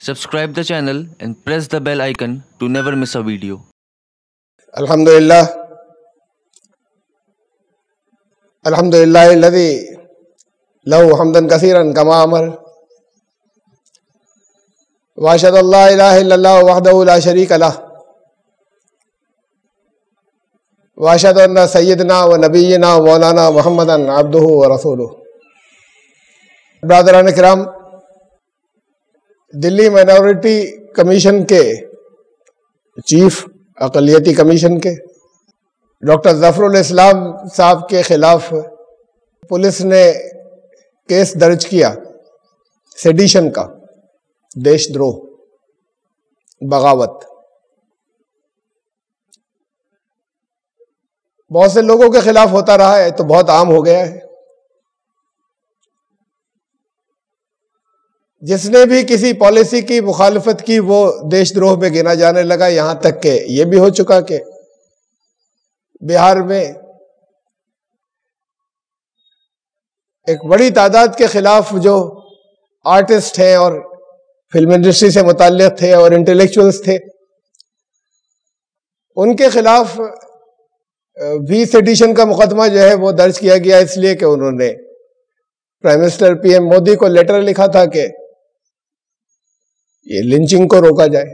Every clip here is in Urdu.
Subscribe the channel and press the bell icon to never miss a video. الحمدللہ الذی لہ حمدا کثیرا کما امر واشهد ان لا الہ الا اللہ وحدہ لا شریک لہ واشهد ان سیدنا و نبینا و مولانا محمدا عبدہ و رسولہ. برادران کرام، دلی مائنورٹی کمیشن کے چیف، اقلیتی کمیشن کے ڈاکٹر ظفر الاسلام صاحب کے خلاف پولیس نے کیس درج کیا سیڈیشن کا، دیش دروہ، بغاوت. بہت سے لوگوں کے خلاف ہوتا رہا ہے تو بہت عام ہو گیا ہے. جس نے بھی کسی پالیسی کی مخالفت کی وہ دیش دروہ میں گنا جانے لگا، یہاں تک کہ یہ بھی ہو چکا کہ بہار میں ایک بڑی تعداد کے خلاف جو آرٹسٹ ہیں اور فلم انڈسٹری سے متعلق تھے اور انٹلیکچوئلز تھے، ان کے خلاف بھی سیڈیشن کا مقدمہ جو ہے وہ درج کیا گیا، اس لیے کہ انہوں نے prime minister P M Modi کو لیٹر لکھا تھا کہ یہ لنچنگ کو روکا جائے.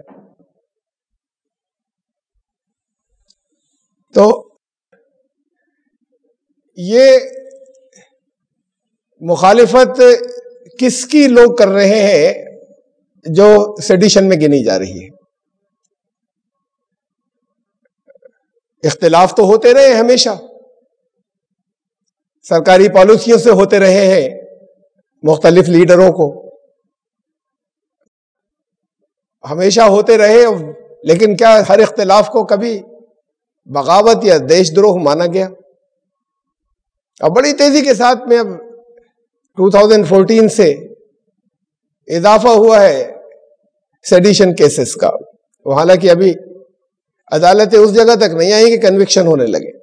تو یہ مخالفت کس کی لوگ کر رہے ہیں جو سیڈیشن میں گنی جا رہی ہے؟ اختلاف تو ہوتے رہے ہمیشہ، سرکاری پالیسیوں سے ہوتے رہے ہیں مختلف لیڈروں کو، ہمیشہ ہوتے رہے، لیکن کیا ہر اختلاف کو کبھی بغاوت یا دیش دروہ مانا گیا؟ اور بڑی تیزی کے ساتھ میں اب 2014 سے اضافہ ہوا ہے سیڈیشن کیسز کا. حالانکہ ابھی عدالتیں اس جگہ تک نہیں آئیں کہ کنوکشن ہونے لگے،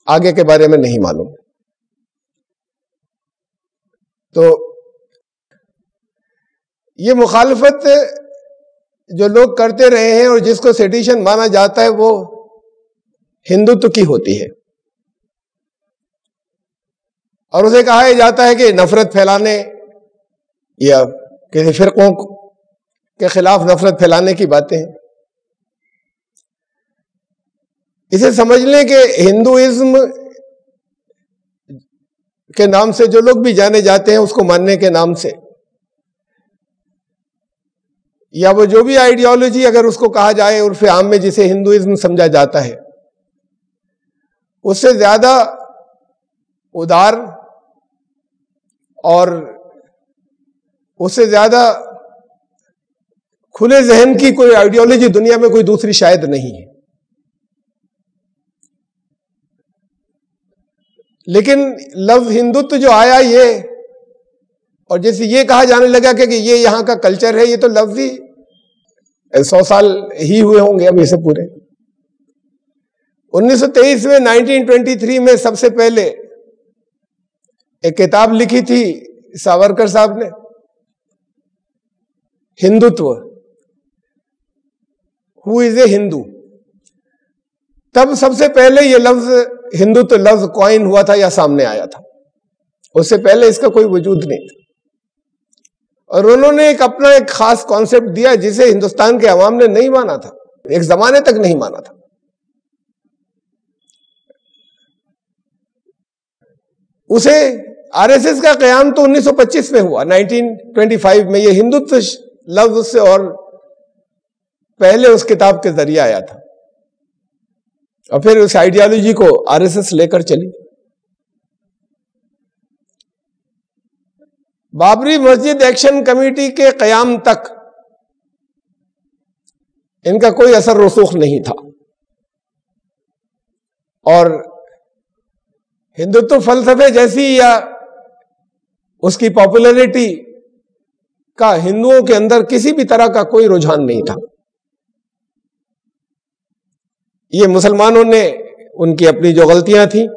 آگے کے بارے میں نہیں معلوم. تو یہ مخالفت جو لوگ کرتے رہے ہیں اور جس کو سیڈیشن مانا جاتا ہے وہ ہندوتو کی ہوتی ہے، اور اسے کہا جاتا ہے کہ نفرت پھیلانے یا کسی فرقوں کے خلاف نفرت پھیلانے کی باتیں ہیں. اسے سمجھ لیں کہ ہندوازم کے نام سے جو لوگ بھی جانے جاتے ہیں، اس کو ماننے کے نام سے، یا وہ جو بھی آئیڈیالوجی اگر اس کو کہا جائے عرف عام میں جسے ہندوازم سمجھا جاتا ہے، اس سے زیادہ ادار اور اس سے زیادہ کھلے ذہن کی کوئی آئیڈیالوجی دنیا میں کوئی دوسری شاید نہیں ہے. لیکن لفظ ہندوتو جو آیا یہ، اور جیسے یہ کہا جانے لگا کہ یہ یہاں کا کلچر ہے، یہ تو لفظ ہی 100 سال ہی ہوئے ہوں گے اب اسے پورے. 1923 میں 1923 میں سب سے پہلے ایک کتاب لکھی تھی ساورکر صاحب نے، ہندوتو، ہو از اے ہندو. تب سب سے پہلے یہ لفظ ہندوتو لفظ کوائن ہوا تھا یا سامنے آیا تھا، اس سے پہلے اس کا کوئی وجود نہیں تھا. اور انہوں نے اپنا ایک خاص کانسیپٹ دیا جسے ہندوستان کے عوام نے نہیں مانا تھا، ایک زمانے تک نہیں مانا تھا. اسے آر ایس ایس کا قیام تو 1925 میں ہوا، 1925 میں یہ ہندوتو لفظ سے اور پہلے اس کتاب کے ذریعے آیا تھا، اور پھر اس آئیڈیالوجی کو آر ایس ایس لے کر چلی. بابری مسجد ایکشن کمیٹی کے قیام تک ان کا کوئی اثر رسوخ نہیں تھا، اور ہندوتو فلسفے جیسی یا اس کی پاپولرٹی کا ہندوؤں کے اندر کسی بھی طرح کا کوئی رجحان نہیں تھا. یہ مسلمانوں نے ان کی اپنی جو غلطیاں تھیں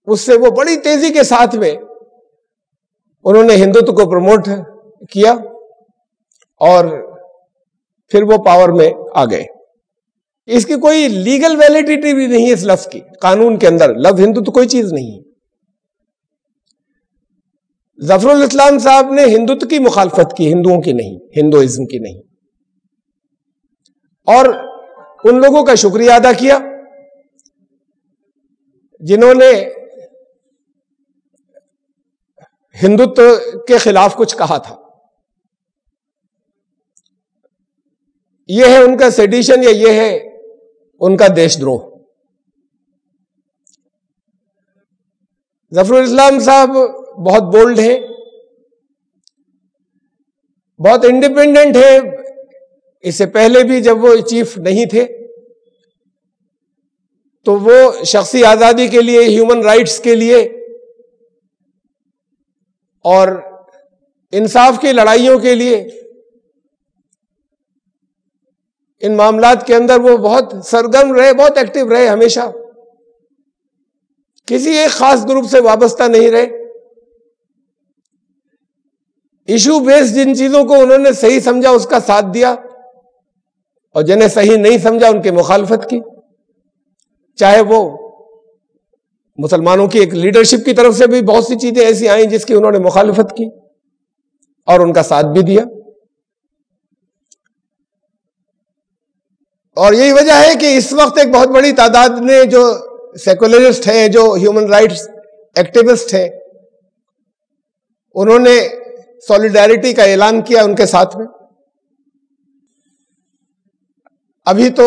اس سے وہ بڑی تیزی کے ساتھ میں انہوں نے ہندوتو کو پروموٹ کیا اور پھر وہ پاور میں آ گئے. اس کی کوئی لیگل ویلیڈیٹی بھی نہیں ہے اس لفظ کی. قانون کے اندر لفظ ہندو تو کوئی چیز نہیں ہے. ظفر الاسلام صاحب نے ہندوتو کی مخالفت کی، ہندوؤں کی نہیں، ہندوازم کی نہیں. اور ان لوگوں کا شکریہ ادا کیا جنہوں نے ہندوتو کے خلاف کچھ کہا تھا. یہ ہے ان کا سیڈیشن، یا یہ ہے ان کا دیش دروہ. ظفر الاسلام صاحب بہت بولڈ ہیں، بہت انڈیپینڈنٹ ہیں. اس سے پہلے بھی جب وہ چیف نہیں تھے تو وہ شخصی آزادی کے لیے، ہیومن رائٹس کے لیے اور انصاف کی لڑائیوں کے لیے، ان معاملات کے اندر وہ بہت سرگرم رہے، بہت ایکٹیو رہے. ہمیشہ کسی ایک خاص گروپ سے وابستہ نہیں رہے. ایشو بیس جن چیزوں کو انہوں نے صحیح سمجھا اس کا ساتھ دیا، اور جنہیں صحیح نہیں سمجھا ان کی مخالفت کی. چاہے وہ مسلمانوں کی ایک لیڈرشپ کی طرف سے بھی بہت سی چیزیں ایسی آئیں جس کی انہوں نے مخالفت کی اور ان کا ساتھ بھی دیا. اور یہی وجہ ہے کہ اس وقت ایک بہت بڑی تعداد نے جو سیکولرسٹ ہیں، جو ہیومن رائٹس ایکٹیوسٹ ہیں، انہوں نے سولیڈیرٹی کا اعلان کیا ان کے ساتھ میں. ابھی تو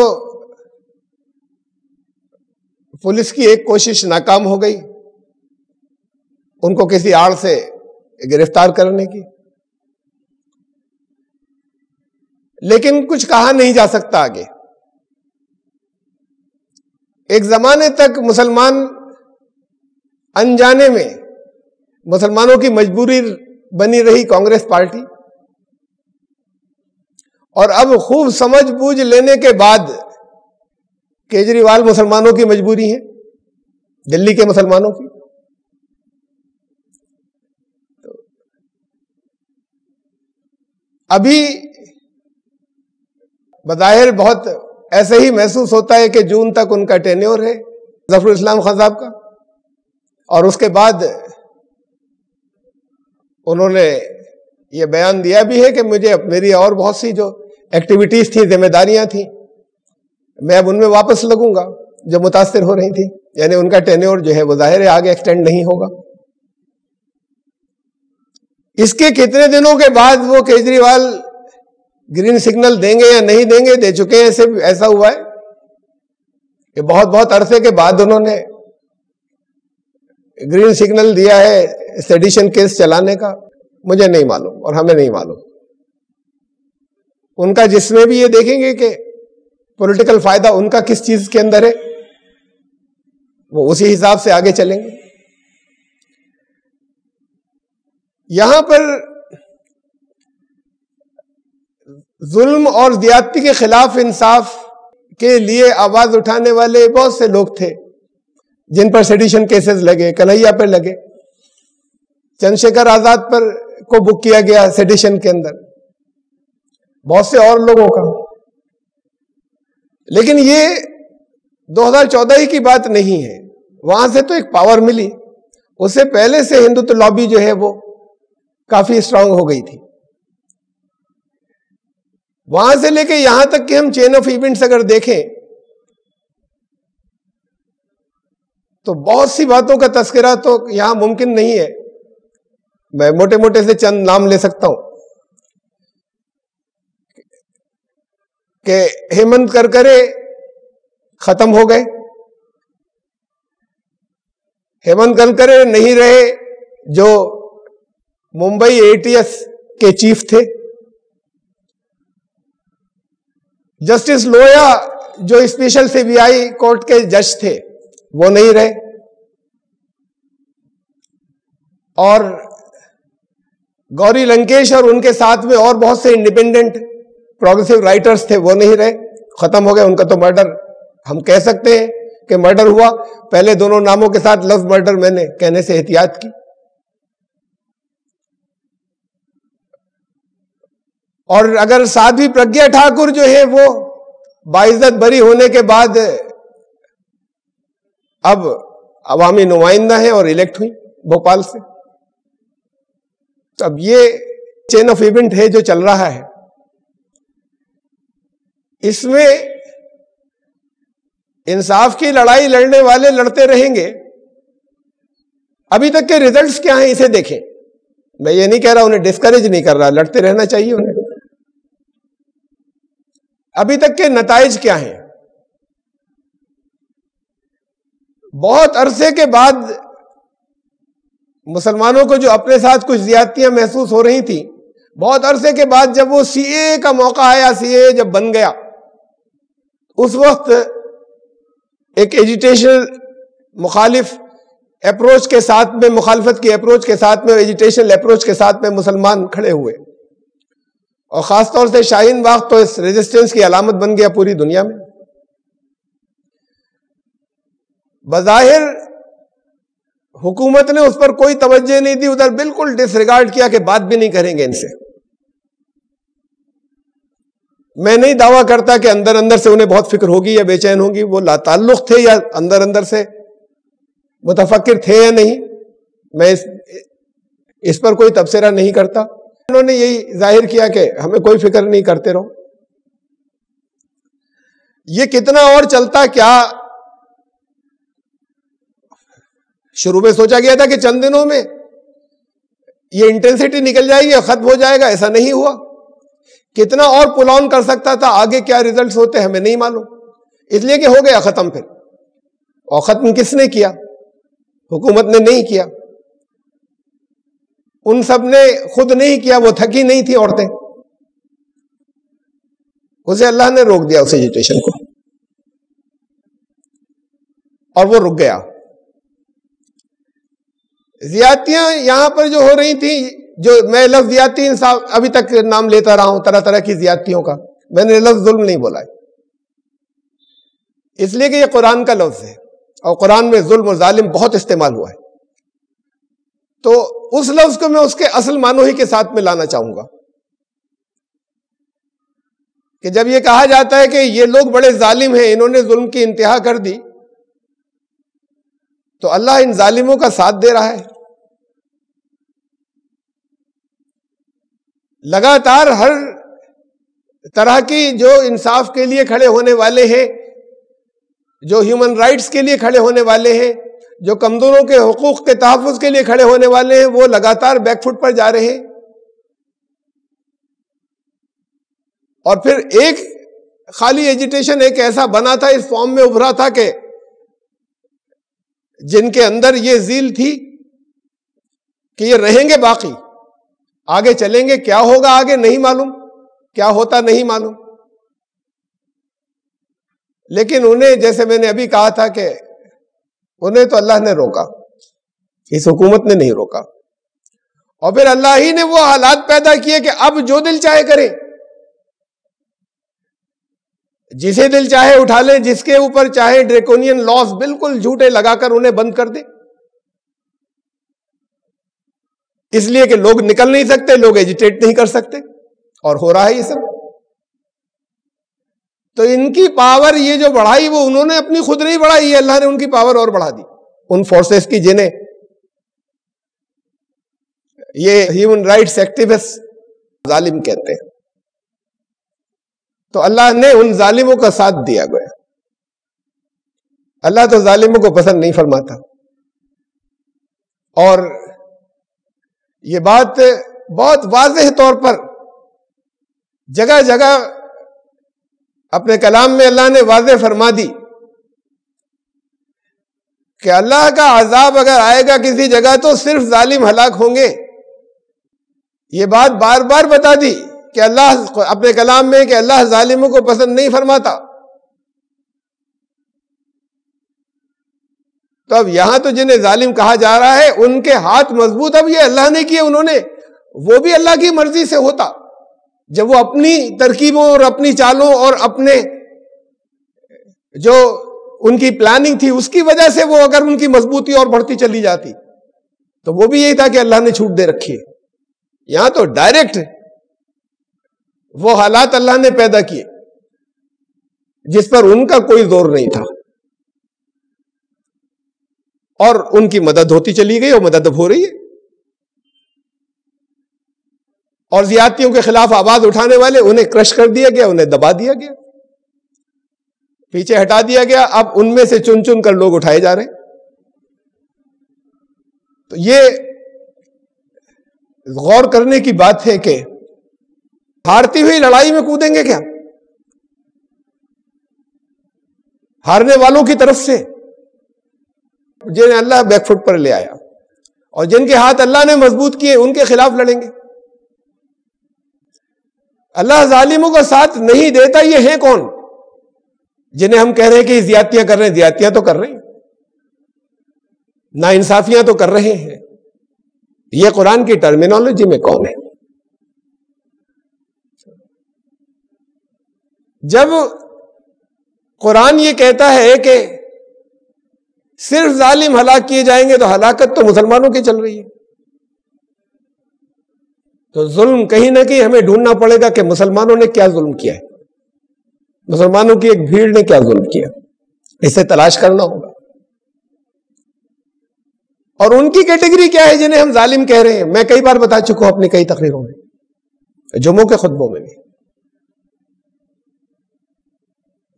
پولیس کی ایک کوشش ناکام ہو گئی ان کو کسی آڑ سے گرفتار کرنے کی، لیکن کچھ کہا نہیں جا سکتا آگے. ایک زمانے تک مسلمان انجانے میں مسلمانوں کی مجبوری بنی رہی کانگریس پارٹی، اور اب خوب سمجھ بوجھ لینے کے بعد کیجریوال مسلمانوں کی مجبوری ہے، دلی کے مسلمانوں کی. ابھی بظاہر بہت ایسے ہی محسوس ہوتا ہے کہ جون تک ان کا ٹینیور ہے ظفر الاسلام خان صاحب کا، اور اس کے بعد انہوں نے یہ بیان دیا بھی ہے کہ مجھے میری اور بہت سی جو ایکٹیویٹیز تھیں، ذمہ داریاں تھیں، میں اب ان میں واپس لگوں گا جو متاثر ہو رہی تھی. یعنی ان کا ٹینیور جو ہے وہ ظاہر ہے آگے ایکسٹینڈ نہیں ہوگا. اس کے کتنے دنوں کے بعد وہ کیجریوال گرین سگنل دیں گے یا نہیں دیں گے، دے چکے ہیں. ایسا ہوا ہے کہ بہت عرصے کے بعد انہوں نے گرین سگنل دیا ہے سیڈیشن کیس چلانے کا. مجھے نہیں معلوم اور ہمیں نہیں معلوم. ان کا جس میں بھی یہ دیکھیں گے کہ پولیٹیکل فائدہ ان کا کس چیز کے اندر ہے، وہ اسی حساب سے آگے چلیں گے. یہاں پر ظلم اور زیادتی کے خلاف انصاف کے لیے آواز اٹھانے والے بہت سے لوگ تھے جن پر سیڈیشن کیسز لگے. کنہیا پہ لگے، چندر شیکھر آزاد پر کو بک کیا گیا سیڈیشن کے اندر، بہت سے اور لوگوں کا. لیکن یہ 2014 ہی کی بات نہیں ہے، وہاں سے تو ایک پاور ملی. اس سے پہلے سے ہندوتو لابی جو ہے وہ کافی اسٹرانگ ہو گئی تھی. وہاں سے لے کے یہاں تک کہ ہم چین آف ایونٹس اگر دیکھیں تو بہت سی باتوں کا تذکرہ تو یہاں ممکن نہیں ہے. میں موٹے موٹے سے چند نام لے سکتا ہوں کہ ہیمنت کرکرے ختم ہو گئے. ہیمنت کرکرے نہیں رہے جو ممبئی ATS کے چیف تھے. جسٹس لویا جو اسپیشل CBI کورٹ کے جج تھے وہ نہیں رہے. اور گوری لنکیش اور ان کے ساتھ میں اور بہت سے انڈیپینڈنٹ پروگریسو رائٹرز تھے وہ نہیں رہے، ختم ہو گئے. ان کا تو مرڈر ہم کہہ سکتے ہیں کہ مرڈر ہوا. پہلے دونوں ناموں کے ساتھ لفظ مرڈر میں نے کہنے سے احتیاط کی. اور اگر سادھوی پرگیا ٹھاکر جو ہے وہ باعزت بری ہونے کے بعد اب عوامی نمائندہ ہیں اور الیکٹ ہوئی بھوپال سے، تو اب یہ چین آف ایونٹ ہے جو چل رہا ہے. اس میں انصاف کی لڑائی لڑنے والے لڑتے رہیں گے. ابھی تک کے ریزلٹس کیا ہیں اسے دیکھیں. میں یہ نہیں کہہ رہا انہیں ڈسکریج نہیں کر رہا، لڑتے رہنا چاہیے انہیں. ابھی تک کے نتائج کیا ہیں؟ بہت عرصے کے بعد مسلمانوں کو جو اپنے ساتھ کچھ زیادتیاں محسوس ہو رہی تھیں، بہت عرصے کے بعد جب وہ سی اے کا موقع آیا، سی اے جب بن گیا، اس وقت ایک ایجیٹیشن مخالف اپروچ کے ساتھ میں، مخالفت کی اپروچ کے ساتھ میں، ایجیٹیشن اپروچ کے ساتھ میں مسلمان کھڑے ہوئے، اور خاص طور سے شاہین باغ تو اس ریزسٹنس کی علامت بن گیا پوری دنیا میں. بظاہر حکومت نے اس پر کوئی توجہ نہیں دی، ادھر بالکل ڈس ریگارڈ کیا کہ بات بھی نہیں کریں گے ان سے. میں نہیں دعویٰ کرتا کہ اندر اندر سے انہیں بہت فکر ہوگی یا بے چین ہوگی، وہ لا تعلق تھے یا اندر اندر سے متفکر تھے یا نہیں، میں اس پر کوئی تبصرہ نہیں کرتا. انہوں نے یہی ظاہر کیا کہ ہمیں کوئی فکر نہیں، کرتے رہو. یہ کتنا اور چلتا کیا شروع میں سوچا گیا تھا کہ چند دنوں میں یہ انٹینسٹی نکل جائے گی اور ختم ہو جائے گا، ایسا نہیں ہوا. کتنا اور پل آن کر سکتا تھا، آگے کیا ریزلٹس ہوتے ہمیں نہیں معلوم، اس لیے کہ ہو گیا ختم. پھر اور ختم کس نے کیا؟ حکومت نے نہیں کیا، ان سب نے خود نہیں کیا، وہ تھکی نہیں تھی عورتیں، اسے اللہ نے روک دیا اس ایجیٹیشن کو، اور وہ رک گیا. زیادتیاں یہاں پر جو ہو رہی تھیں، جو میں لفظ زیادتی انصاف ابھی تک نام لیتا رہا ہوں طرح طرح کی زیادتیوں کا، میں نے لفظ ظلم نہیں بولا ہے، اس لیے کہ یہ قرآن کا لفظ ہے اور قرآن میں ظلم اور ظالم بہت استعمال ہوا ہے. تو اس لفظ کو میں اس کے اصل معنوں ہی کے ساتھ میں لانا چاہوں گا کہ جب یہ کہا جاتا ہے کہ یہ لوگ بڑے ظالم ہیں، انہوں نے ظلم کی انتہا کر دی، تو اللہ ان ظالموں کا ساتھ دے رہا ہے. لگاتار ہر طرح کی جو انصاف کے لیے کھڑے ہونے والے ہیں، جو ہیومن رائٹس کے لیے کھڑے ہونے والے ہیں، جو کمزوروں کے حقوق کے تحفظ کے لیے کھڑے ہونے والے ہیں، وہ لگاتار بیک فٹ پر جا رہے ہیں. اور پھر ایک خالی ایجیٹیشن ایک ایسا بنا تھا، اس فارم میں ابھرا تھا کہ جن کے اندر یہ ذیل تھی کہ یہ رہیں گے باقی، آگے چلیں گے، کیا ہوگا آگے نہیں معلوم، کیا ہوتا نہیں معلوم. لیکن انہیں، جیسے میں نے ابھی کہا تھا کہ انہیں تو اللہ نے روکا، اس حکومت نے نہیں روکا. اور پھر اللہ ہی نے وہ حالات پیدا کیے کہ اب جو دل چاہے کرے، جسے دل چاہے اٹھا لیں، جس کے اوپر چاہے ڈریکونین لاس بالکل جھوٹے لگا کر انہیں بند کر دے، اس لیے کہ لوگ نکل نہیں سکتے، لوگ ایجیٹیٹ نہیں کر سکتے، اور ہو رہا ہے یہ سب. تو ان کی پاور یہ جو بڑھائی، وہ انہوں نے اپنی خود نہیں بڑھائی، یہ اللہ نے ان کی پاور اور بڑھا دی، ان فورسز کی جنہیں یہ ہیومن رائٹس ایکٹیوسٹ ظالم کہتے ہیں. تو اللہ نے ان ظالموں کا ساتھ دیا گیا. اللہ تو ظالموں کو پسند نہیں فرماتا. اور یہ بات بہت واضح طور پر جگہ جگہ اپنے کلام میں اللہ نے واضح فرما دی کہ اللہ کا عذاب اگر آئے گا کسی جگہ تو صرف ظالم ہلاک ہوں گے. یہ بات بار بار بتا دی کہ اللہ اپنے کلام میں کہ اللہ ظالموں کو پسند نہیں فرماتا. تو اب یہاں تو جنہیں ظالم کہا جا رہا ہے ان کے ہاتھ مضبوط اب یہ اللہ نے کیے، انہوں نے، وہ بھی اللہ کی مرضی سے ہوتا. جب وہ اپنی ترکیبوں اور اپنی چالوں اور اپنے جو ان کی پلاننگ تھی اس کی وجہ سے وہ اگر ان کی مضبوطی اور بڑھتی چلی جاتی تو وہ بھی یہی تھا کہ اللہ نے چھوٹ دے رکھی ہے. یہاں تو ڈائریکٹ وہ حالات اللہ نے پیدا کیے جس پر ان کا کوئی زور نہیں تھا، اور ان کی مدد ہوتی چلی گئی اور مدد اب ہو رہی ہے، اور زیادتیوں کے خلاف آواز اٹھانے والے انہیں کرش کر دیا گیا، انہیں دبا دیا گیا، پیچھے ہٹا دیا گیا، اب ان میں سے چن چن کر لوگ اٹھائے جا رہے ہیں۔ تو یہ غور کرنے کی بات ہے کہ ہارتی ہوئی لڑائی میں کودیں گے کیا؟ ہارنے والوں کی طرف سے جنہیں اللہ بیک فٹ پر لے آیا اور جن کے ہاتھ اللہ نے مضبوط کیے ان کے خلاف لڑیں گے؟ اللہ ظالموں کا ساتھ نہیں دیتا۔ یہ ہیں کون جنہیں ہم کہہ رہے ہیں کہ زیادتیاں کر رہے ہیں؟ زیادتیاں تو کر رہے ہیں، ناانصافیاں تو کر رہے ہیں، یہ قرآن کی ٹرمینالوجی میں کون ہے؟ جب قرآن یہ کہتا ہے کہ صرف ظالم ہلاک کیے جائیں گے، تو ہلاکت تو مسلمانوں کی چل رہی ہے، تو ظلم کہیں نہ کہیں ہمیں ڈھونڈنا پڑے گا کہ مسلمانوں نے کیا ظلم کیا ہے، مسلمانوں کی ایک بھیڑ نے کیا ظلم کیا، اسے تلاش کرنا ہوگا۔ اور ان کی کیٹیگری کیا ہے جنہیں ہم ظالم کہہ رہے ہیں؟ میں کئی بار بتا چکا ہوں اپنی کئی تقریروں میں، جمعوں کے خطبوں میں بھی۔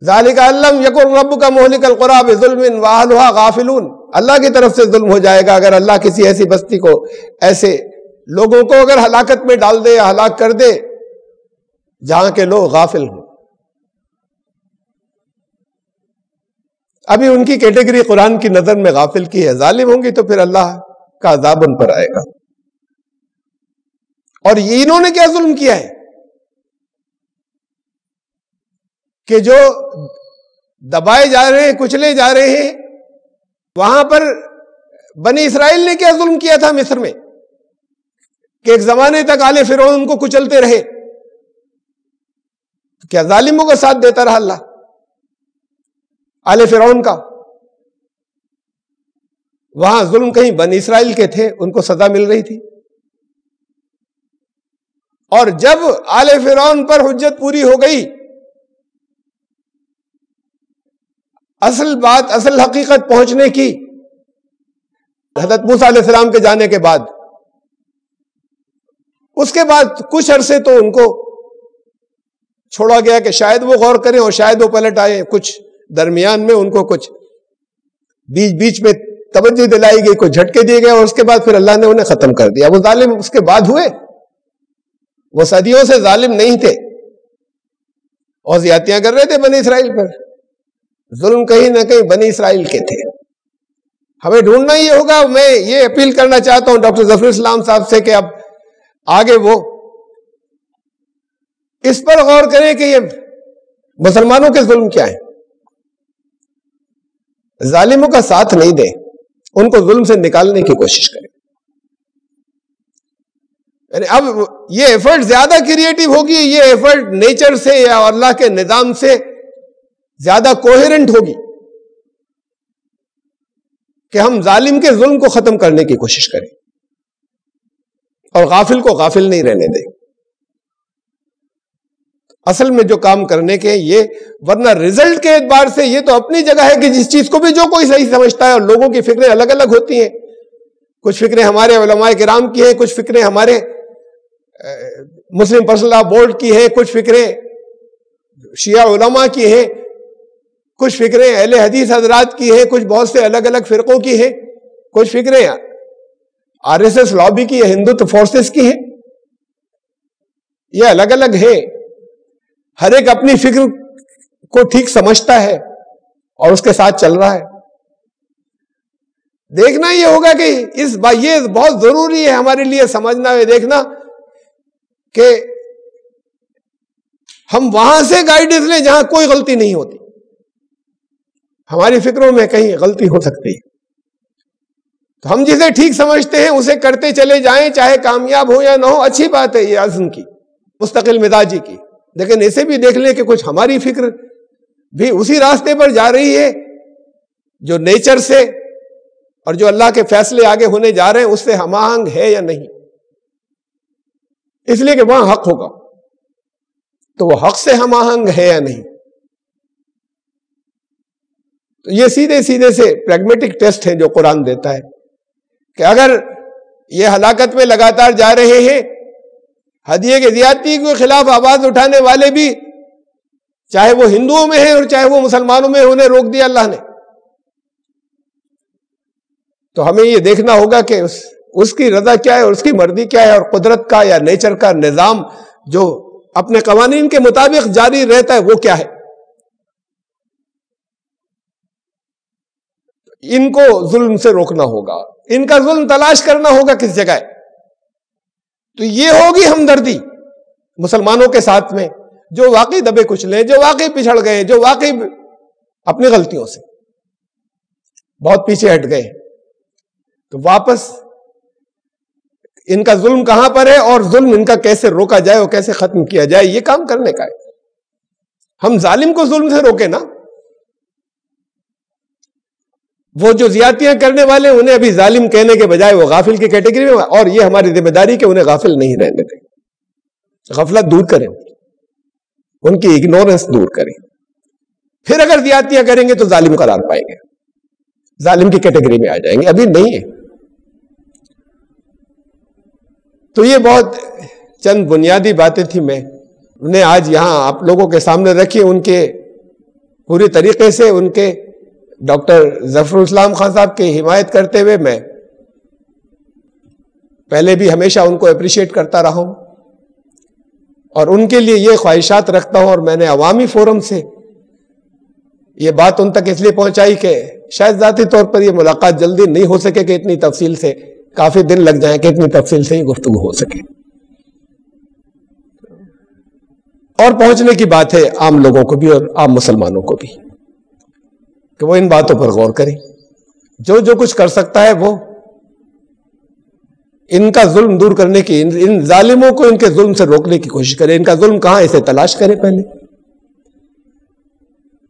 ذالک ان لم یکن ربک مہلک القری بظلم واہلھا غافلون، اللہ کی طرف سے ظلم ہو جائے گا اگر اللہ کسی ایسی بستی کو، ایسے لوگوں کو اگر ہلاکت میں ڈال دے یا ہلاک کر دے جہاں کے لوگ غافل ہوں۔ ابھی ان کی کیٹیگری قرآن کی نظر میں غافل کی ہے، ظالم ہوں گی تو پھر اللہ کا عذاب ان پر آئے گا۔ اور انہوں نے کیا ظلم کیا ہے کہ جو دبائے جا رہے ہیں، کچلے جا رہے ہیں؟ وہاں پر بنی اسرائیل نے کیا ظلم کیا تھا مصر میں کہ ایک زمانے تک آل فرعون ان کو کچلتے رہے؟ کیا ظالموں کا ساتھ دیتا رہا اللہ؟ آل فرعون کا وہاں ظلم کہیں بنی اسرائیل کے تھے، ان کو سزا مل رہی تھی، اور جب آل فرعون پر حجت پوری ہو گئی، اصل بات، اصل حقیقت پہنچنے کی، حضرت موسیٰ علیہ السلام کے جانے کے بعد، اس کے بعد کچھ عرصے تو ان کو چھوڑا گیا کہ شاید وہ غور کریں اور شاید وہ پلٹ آئے، کچھ درمیان میں ان کو کچھ بیچ میں توجہ دلائی گئی، کچھ جھٹکے دیے گئے، اور اس کے بعد پھر اللہ نے انہیں ختم کر دیا۔ وہ ظالم اس کے بعد ہوئے، وہ صدیوں سے ظالم نہیں تھے اور زیادتیاں کر رہے تھے بنی اسرائیل پر۔ ظلم کہیں نہ کہیں بنی اسرائیل کے تھے۔ ہمیں ڈھونڈنا یہ ہوگا۔ میں یہ اپیل کرنا چاہتا ہوں ڈاکٹر ظفر اسلام صاحب سے کہ اب آگے وہ اس پر غور کریں کہ یہ مسلمانوں کے ظلم کیا ہیں، ظالموں کا ساتھ نہیں دیں، ان کو ظلم سے نکالنے کی کوشش کریں۔ یعنی اب یہ ایفرٹ زیادہ کریٹو ہوگی، یہ ایفرٹ نیچر سے یا اللہ کے نظام سے زیادہ کوہیرنٹ ہوگی کہ ہم ظالم کے ظلم کو ختم کرنے کی کوشش کریں اور غافل کو غافل نہیں رہنے دیں۔ اصل میں جو کام کرنے کے یہ، ورنہ رزلٹ کے اعتبار سے یہ تو اپنی جگہ ہے کہ جس چیز کو بھی جو کوئی صحیح سمجھتا ہے، اور لوگوں کی فکریں الگ الگ ہوتی ہیں، کچھ فکریں ہمارے علماء کرام کی ہیں، کچھ فکریں ہمارے مسلم پرسنل لاء بورڈ کی ہیں، کچھ فکریں شیعہ علماء کی ہیں، کچھ فکریں اہل حدیث حضرات کی ہیں، کچھ بہت سے الگ الگ فرقوں کی ہیں، کچھ فکریں RSS لابی کی یا ہندوتو فورسز کی ہیں، یہ الگ الگ ہیں۔ ہر ایک اپنی فکر کو ٹھیک سمجھتا ہے اور اس کے ساتھ چل رہا ہے۔ دیکھنا یہ ہوگا کہ یہ بہت ضروری ہے ہمارے لیے سمجھنا ہے، دیکھنا کہ ہم وہاں سے گائیڈنس لیں جہاں کوئی غلطی نہیں ہوتی۔ ہماری فکروں میں کہیں غلطی ہو سکتی ہے، تو ہم جسے ٹھیک سمجھتے ہیں اسے کرتے چلے جائیں، چاہے کامیاب ہو یا نہ ہو، اچھی بات ہے یہ عزم کی، مستقل مزاجی کی، لیکن اسے بھی دیکھ لیں کہ کچھ ہماری فکر بھی اسی راستے پر جا رہی ہے جو نیچر سے اور جو اللہ کے فیصلے آگے ہونے جا رہے ہیں اس سے ہم آہنگ ہے یا نہیں، اس لیے کہ وہاں حق ہوگا۔ تو وہ حق سے ہم آہنگ ہے یا نہیں. تو یہ سیدھے سیدھے سے پریگمیٹک ٹیسٹ ہیں جو قرآن دیتا ہے کہ اگر یہ ہلاکت میں لگاتار جا رہے ہیں، ہدیے کے زیادتی کے خلاف آواز اٹھانے والے بھی، چاہے وہ ہندوؤں میں ہیں اور چاہے وہ مسلمانوں میں ہیں، انہیں روک دیا اللہ نے. تو ہمیں یہ دیکھنا ہوگا کہ اس کی رضا کیا ہے اور اس کی مرضی کیا ہے، اور قدرت کا یا نیچر کا نظام جو اپنے قوانین کے مطابق جاری رہتا ہے وہ کیا ہے. ان کو ظلم سے روکنا ہوگا، ان کا ظلم تلاش کرنا ہوگا کس جگہ. تو یہ ہوگی ہمدردی مسلمانوں کے ساتھ میں، جو واقعی دبے کچلے، جو واقعی پچھڑ گئے، جو واقعی اپنی غلطیوں سے بہت پیچھے ہٹ گئے. تو واپس ان کا ظلم کہاں پر ہے اور ظلم ان کا کیسے روکا جائے اور کیسے ختم کیا جائے، یہ کام کرنے کا ہے. ہم ظالم کو ظلم سے روکے نا. وہ جو زیادتیاں کرنے والے انہیں ابھی ظالم کہنے کے بجائے وہ غافل کی کیٹیگری میں، اور یہ ہماری ذمہ داری کہ انہیں غافل نہیں رہنے دیں. غفلت دور کریں، ان کی اگنورنس دور کریں. پھر اگر زیادتیاں کریں گے تو ظالم قرار پائیں گے، ظالم کی کیٹیگری میں آ جائیں گے. ابھی نہیں ہے. تو یہ بہت چند بنیادی باتیں تھیں، میں انہیں آج یہاں آپ لوگوں کے سامنے رکھی. ان کے پوری طریقے سے ان کے ڈاکٹر ظفر الاسلام خان صاحب کی حمایت کرتے ہوئے میں پہلے بھی ہمیشہ ان کو اپریشیٹ کرتا رہا ہوں، اور ان کے لیے یہ خواہشات رکھتا ہوں. اور میں نے عوامی فورم سے یہ بات ان تک اس لیے پہنچائی کہ شاید ذاتی طور پر یہ ملاقات جلدی نہیں ہو سکے کہ اتنی تفصیل سے، کافی دن لگ جائیں کہ اتنی تفصیل سے ہی گفتگو ہو سکے. اور پہنچنے کی بات ہے عام لوگوں کو بھی اور عام مسلمانوں کو بھی کہ وہ ان باتوں پر غور کریں. جو کچھ کر سکتا ہے وہ ان کا ظلم دور کرنے کی، ان ظالموں کو ان کے ظلم سے روکنے کی کوشش کرے. ان کا ظلم کہاں اسے تلاش کرے پہلے،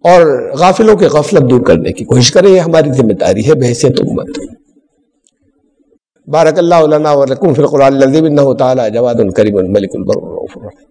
اور غافلوں کی غفلت دور کرنے کی کوشش کرے. یہ ہماری ذمہ داری ہے بحیثیت امت. بارک اللہ لنا ولکم فی القرآن العظیم انہ تعالی جواد کریم الملک البر الرؤوف الرحیم.